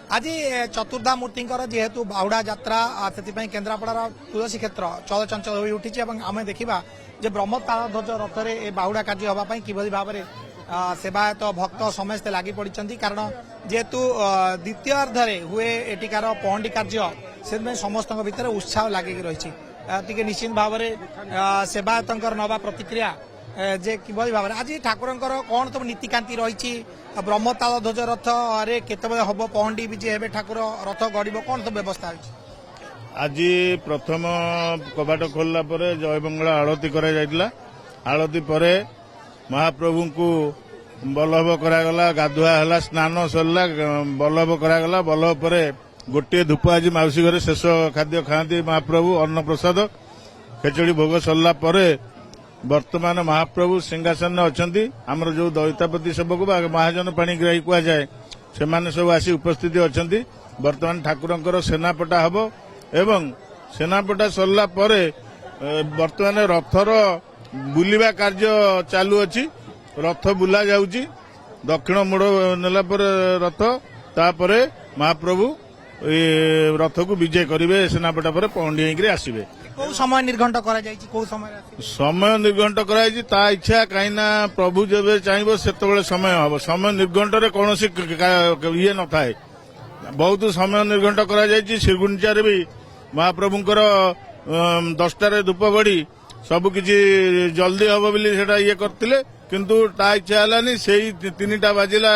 आज चतुर्धा मूर्तिंकर जेहेतु बाहुड़ा यात्रा से केन्द्रापड़ार तुलसी क्षेत्र चलचंचल हो उठी आम देखा जे ब्रह्म ताल ध्वज रथ में बाहुड़ा कार्य हाँपाई किभली भाव में सेवायत भक्त समस्ते लगी पड़ी कारण जेहेतु द्वितीय अर्धे हुए एटिकार पहंडी कार्य से समस्त भितर उत्साह लगिक रही निश्चित भाव में सेवायत नवा प्रतिक्रिया जे किभली भाव आज ठाकुर कौन सब नीतिकांति रही ब्रह्म ताल ध्वज रथ रे केतबेले हम पहंडी विजे हे ठाकुर रथ गड़ब कौन सब व्यवस्था होती आज प्रथम कबाट खोलला परे जय मंगला आरती करा जायतिला आरती परे महाप्रभु को बल्लभ करागला गाधुआ हला स्नान सरला बल्लभ करागला बल्लभ परे गोटे धूप आज माउसी घरे शेष खाद्य खाती महाप्रभु अन्न प्रसाद खेचड़ी भोग सरला परे वर्तमान महाप्रभु सिंहासन अच्छा आमर जो दैतापति सेवक महाजन पाणिग्राही कह जाए से सब आसी उपस्थित अच्छा वर्तमान ठाकुर सेनापटा हम एवं सेनापटा सरला परे वर्तमान रथर बुलिबा कार्य चालू अच्छी रथ बुला जाउची दक्षिण मोड़ नेला रथ तापरे महाप्रभु रथ को विजय करेंगे सेनापटा पर पहंडी होकर आसवे कौ समय निर्घंट कर समय निर्घंट कराई ता इच्छा कहीं प्रभु जब चाहब से समय हम समय निर्घंट कौन ये न थाए बहुत समय निर्घंट कर श्रीगुंचारे भी महाप्रभुंर 10टार धूप बढ़ी सबकि जल्दी हम बोली ये करते किंतु ता इच्छा है से 3टा बाजिला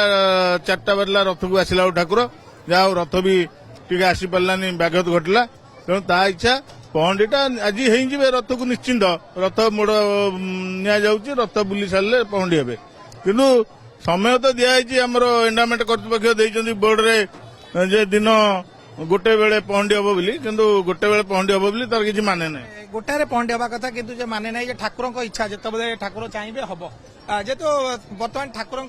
4टा बाजिला रथ को आसला ठाकुर जहाँ रथ भी टे आसी पारानी व्याघात घटला तेणु ता इच्छा पहंडीटा आज हो रथ को निश्चिंत रथ मोड़ नि रथ बुली सारे पहंडी हे किंतु समय तो दिखाई आमर एंडामेंट कर्तृपक्ष बोर्ड रे जे दिन गोटे बेले पहंडी हम बोली किंतु गोटे बेले पहंडी हम बोली तार किसी माने ना गोटे पहंडी हवा कथा किंतु माने ना ठाकुर इच्छा जिते ठाकुर चाहिए हम जेहेतु बर्तमान ठाकुर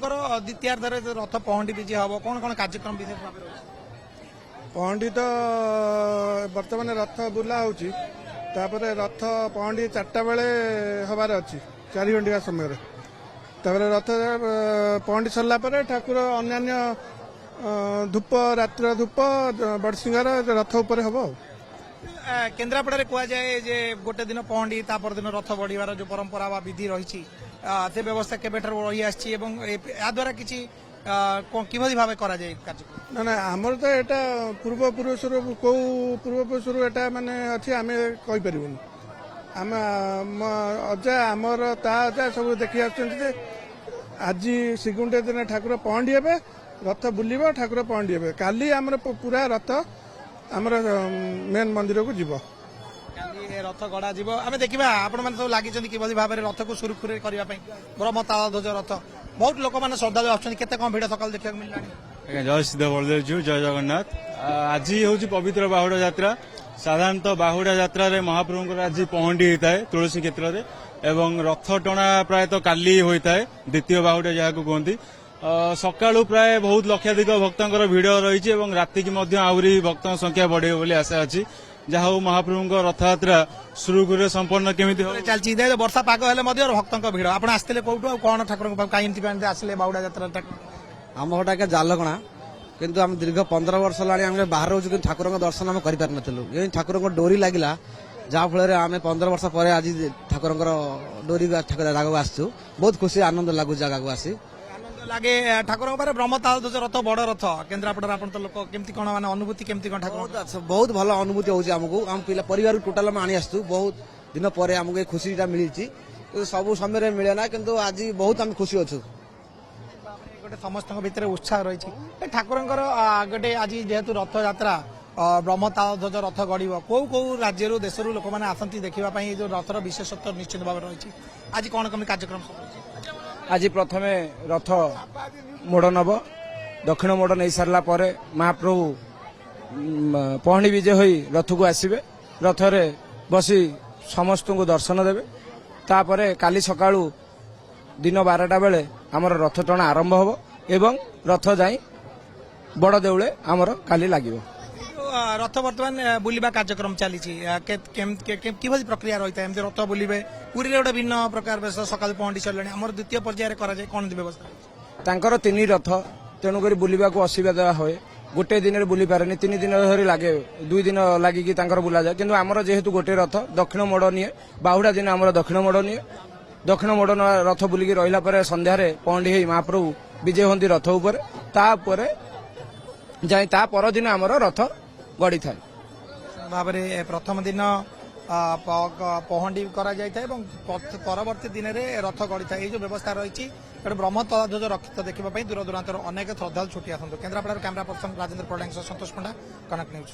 द्वितीयार्धर रथ पहंडी विजय हम कौन कौन कार्यक्रम विशेष भाव पहंडी तो बर्तमान रथ बुला होची रथ पहंडी 4टा बेले हबार अच्छी 4 घंटा समय रथ पहंडी सरला ठाकुर अन्य धूप रात्र धूप बड़सिंगार रथ उपर हम केन्द्रापड़ा कह जाए जे गोटे दिन पहंडी तापर दिन रथ बढ़िवार जो परंपरा वा विधि रही से व्यवस्था केबेठार रही आसी द्वारा किसी किभली भाव करा जाए कार्यक्रम ना ना आमर तो यहाँ पूर्वपुरुष कौ पूर्वपुरुष एटा माने अच्छी आम कही पारूनी आम अजा आमर ता अजा सब देखी आज श्रीगुंडा दिन ठाकुर पहंडी हे रथ बुलिब ठाकुर पहंडी हे काली आमर पूरा रथ आमर मेन मंदिर को जीव रथ गड़ा जीव आम देखा आपण मैंने सब लगी किभली भाव में रथ को सुरखुरे करने ब्रह्म ताल ध्वज रथ बहुत लोक मैंने श्रद्धा आते कौन भिड़ सकाल देखा मिलला जय सिद्ध बलदेव जय जगन्नाथ आज हूँ पवित्र बाहुड़ा यात्रा साधारणतः बाहुड़ा यात्रा रे महाप्रभु आज पहंडी होता है तुलसी क्षेत्र में एवं रथ टणा प्रायतः काली होता है द्वितीय बाहुड़ा जहाँ कहते सकाळु प्राय बहुत लक्षाधिक भक्तर भिड़ रही राति की आहरी भक्त संख्या बढ़े बोली आशा अच्छी जहाँ महाप्रभु रथयात्रा सुरुखुरे संपन्न केमी चलती वर्षा पाग हेल्ले भक्त भिड़ आप आसते कौटू कौन ठाकुर कहीं आसले बाहुड़ा यात्रा आम घटा जालकणा किंतु आम दीर्घ 15 वर्ष लाने बाहर रोज कि ठाकुर दर्शन आम कर पार ठाकुर डोरी लगिला जहाँफल आम 15 वर्ष पर आज ठाकुर डोरी जगह आसचु बहुत खुशी आनंद लगुच जगह आसी लगे ठाकुर ब्रह्म ताल ध्वज रथ बड़ रथ केन्द्रापड़ा आप लोक केमती कौन माने अनुभूति केमती कौन ठाकुर बहुत भल अनुभूति होमको आम पिला परिवार टोटाल आनी आसू बहुत दिन पर आमको खुशी मिली सब समय मिले ना किंतु आज बहुत आम खुशी अच्छु गोटे समस्त भितर उत्साह रही ठाकुर गोटे आज जेहेतु रथ यात्रा ब्रह्म ताल ध्वज रथ गड़ब कौ कौ राज्य देश लोक मैंने आसती देखापी जो रथर विशेषत्व निश्चित भाव रही आज कौन कमी कार्यक्रम आज प्रथमे रथ मोड़ नब दक्षिण मोड़ नहीं सारा पर महाप्रभु पहणी विजय होई रथ को आसवे रथरे बसी समस्त को दर्शन देवे तापर काली सकाळु दिन 12टा बेले आमर रथ टणा आरंभ हो एवं रथ जाई बड़ देउले आमर काली लागिवो रथ बर्तमान बुलवा कार्यक्रम चली किभली प्रक्रिया रही है रथ बुलवे पूरी गोटे भिन्न प्रकार सकाल पहंडी चलने आम द्वितीय पर्यायर कौन व्यवस्था तांकर 3 रथ तेणुक बुलवा को असुविधा हुए गोटे दिन बुली पारे 3 दिन धरी लगे 2 दिन लगिकी बुला जाए किंतु आमर जेहेतु गोटे रथ दक्षिण मोड़ निए बाहुड़ा दिन आमर दक्षिण मोड़ निए दक्षिण मोड़ रथ बुलिकी रहिला परे संध्यार पहंडी होई महाप्रभु विजय होती रथ उपर जाए ता परदिन आमर रथ गड़ी थाए भाବରେ ପ୍ରଥମ ଦିନ ପହଣ୍ଡି କରାଯାଇଥାଏ ଏବଂ ପରବର୍ତ୍ତୀ ଦିନରେ ରଥ ଗଡ଼ିଥାଏ। ଏଇ ଯୋଉ ବ୍ୟବସ୍ଥା ରହିଛି ତେଣୁ ବ୍ରହ୍ମ ତାଳଧ୍ୱଜ ରକ୍ଷିତ ଦେଖିବା ପାଇଁ ଦୂର ଦୂରାନ୍ତର ଅନେକ ଶ୍ରଦ୍ଧାଳୁ ଛୁଟି ଆସନ୍ତୁ। କେନ୍ଦ୍ରାପଡ଼ାରୁ କ୍ୟାମେରା ପର୍ସନ ରାଜେନ୍ଦ୍ର ପଟ୍ଟନାୟକ ସହ ସନ୍ତୋଷ ପଣ୍ଡା, କନକ ନ୍ୟୁଜ୍।